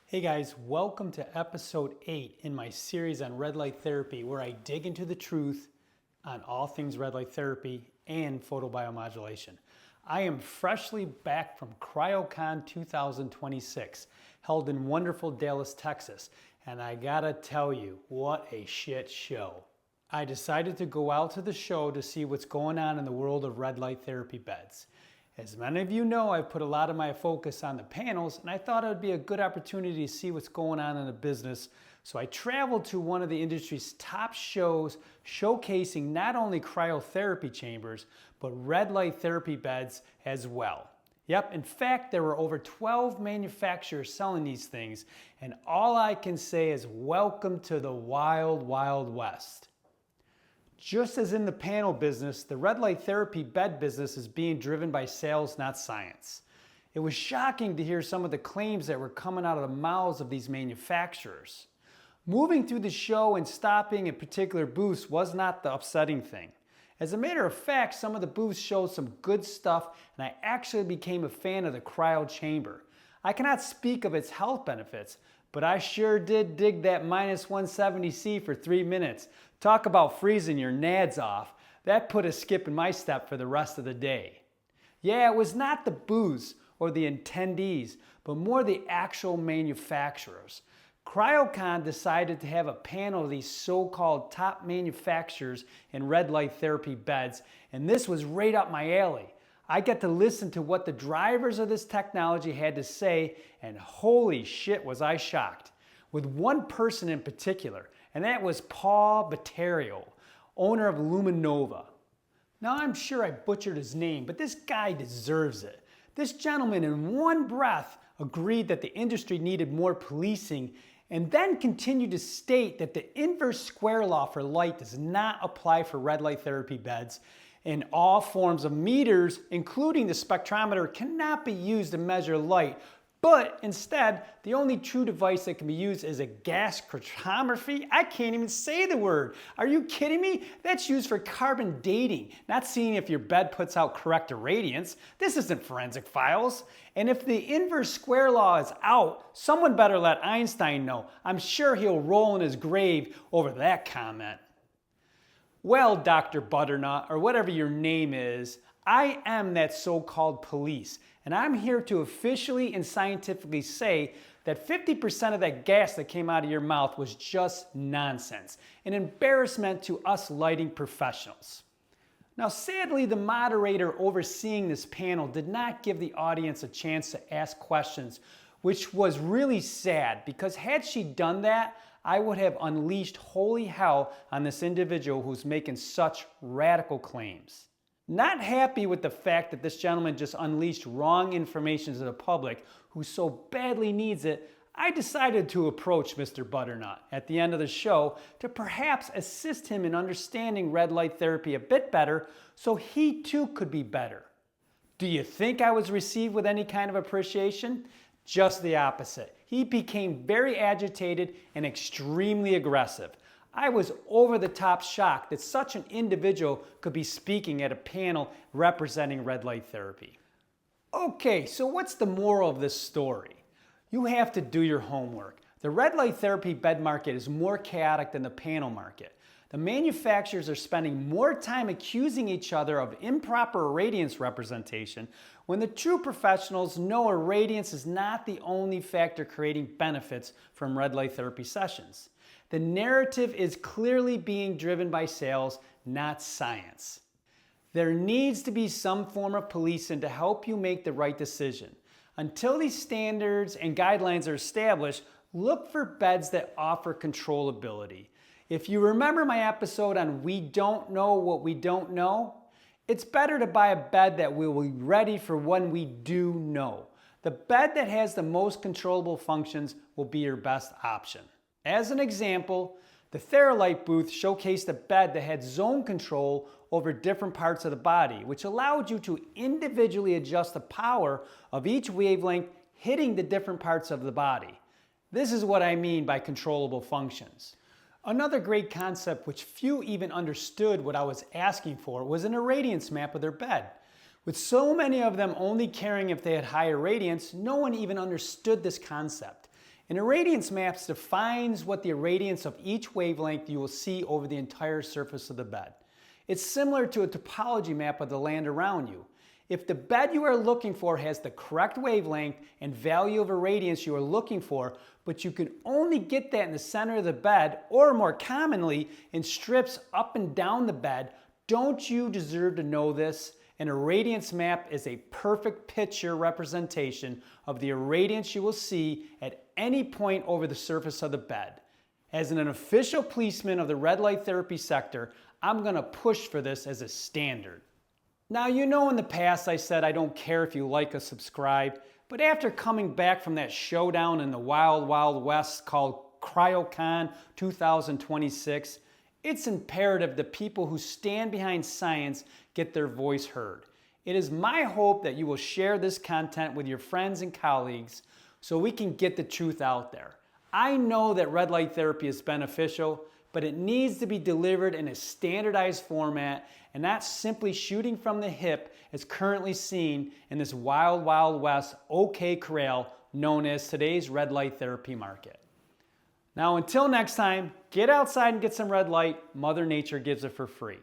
Hey guys, welcome to episode 8 in my series on red light therapy, where I dig into the truth on all things red light therapy and photobiomodulation. I am freshly back from CryoCon 2026, held in wonderful Dallas, Texas, and I gotta tell you, what a shit show. I decided to go out to the show to see what's going on in the world of red light therapy beds. As many of you know, I've put a lot of my focus on the panels, and I thought it would be a good opportunity to see what's going on in the business. So I traveled to one of the industry's top shows, showcasing not only cryotherapy chambers, but red light therapy beds as well. Yep, in fact, there were over 12 manufacturers selling these things, and all I can say is welcome to the wild, wild west. Just as in the panel business, the red light therapy bed business is being driven by sales, not science. It was shocking to hear some of the claims that were coming out of the mouths of these manufacturers. Moving through the show and stopping in particular booths was not the upsetting thing. As a matter of fact, some of the booths showed some good stuff, and I actually became a fan of the cryo chamber. I cannot speak of its health benefits, but I sure did dig that minus 170C for 3 minutes. Talk about freezing your nads off. That put a skip in my step for the rest of the day. Yeah, it was not the booths or the attendees, but more the actual manufacturers. CryoCon decided to have a panel of these so-called top manufacturers in red light therapy beds, and this was right up my alley. I get to listen to what the drivers of this technology had to say, and holy shit was I shocked. With one person in particular, and that was Paul Batterio, owner of Luminova. Now I'm sure I butchered his name, but this guy deserves it. This gentleman in one breath agreed that the industry needed more policing, and then continued to state that the inverse square law for light does not apply for red light therapy beds, and all forms of meters, including the spectrometer, cannot be used to measure light, but instead, the only true device that can be used is a gas chromatography. I can't even say the word. Are you kidding me? That's used for carbon dating, not seeing if your bed puts out correct irradiance. This isn't forensic files. And if the inverse square law is out, someone better let Einstein know. I'm sure he'll roll in his grave over that comment. Well, Dr. Butternut, or whatever your name is, I am that so-called police, and I'm here to officially and scientifically say that 50% of that gas that came out of your mouth was just nonsense, an embarrassment to us lighting professionals. Now, sadly, the moderator overseeing this panel did not give the audience a chance to ask questions, which was really sad, because had she done that, I would have unleashed holy hell on this individual who's making such radical claims. Not happy with the fact that this gentleman just unleashed wrong information to the public who so badly needs it, I decided to approach Mr. Butternut at the end of the show to perhaps assist him in understanding red light therapy a bit better so he too could be better. Do you think I was received with any kind of appreciation? Just the opposite. He became very agitated and extremely aggressive. I was over the top shocked that such an individual could be speaking at a panel representing red light therapy. Okay, so what's the moral of this story? You have to do your homework. The red light therapy bed market is more chaotic than the panel market. The manufacturers are spending more time accusing each other of improper irradiance representation when the true professionals know irradiance is not the only factor creating benefits from red light therapy sessions. The narrative is clearly being driven by sales, not science. There needs to be some form of policing to help you make the right decision. Until these standards and guidelines are established, look for beds that offer controllability. If you remember my episode on We Don't Know What We Don't Know, it's better to buy a bed that will be ready for when we do know. The bed that has the most controllable functions will be your best option. As an example, the Theralite booth showcased a bed that had zone control over different parts of the body, which allowed you to individually adjust the power of each wavelength hitting the different parts of the body. This is what I mean by controllable functions. Another great concept which few even understood what I was asking for was an irradiance map of their bed. With so many of them only caring if they had high irradiance, no one even understood this concept. An irradiance map defines what the irradiance of each wavelength you will see over the entire surface of the bed. It's similar to a topology map of the land around you. If the bed you are looking for has the correct wavelength and value of irradiance you are looking for, but you can only get that in the center of the bed, or more commonly, in strips up and down the bed, don't you deserve to know this? An irradiance map is a perfect picture representation of the irradiance you will see at any point over the surface of the bed. As an official policeman of the red light therapy sector, I'm going to push for this as a standard. Now, you know, in the past I said I don't care if you like or subscribe, but after coming back from that showdown in the Wild Wild West called CryoCon 2026, it's imperative that people who stand behind science get their voice heard. It is my hope that you will share this content with your friends and colleagues so we can get the truth out there. I know that red light therapy is beneficial, but it needs to be delivered in a standardized format and not simply shooting from the hip as currently seen in this wild, wild west OK Corral known as today's red light therapy market. Now, until next time, get outside and get some red light. Mother Nature gives it for free.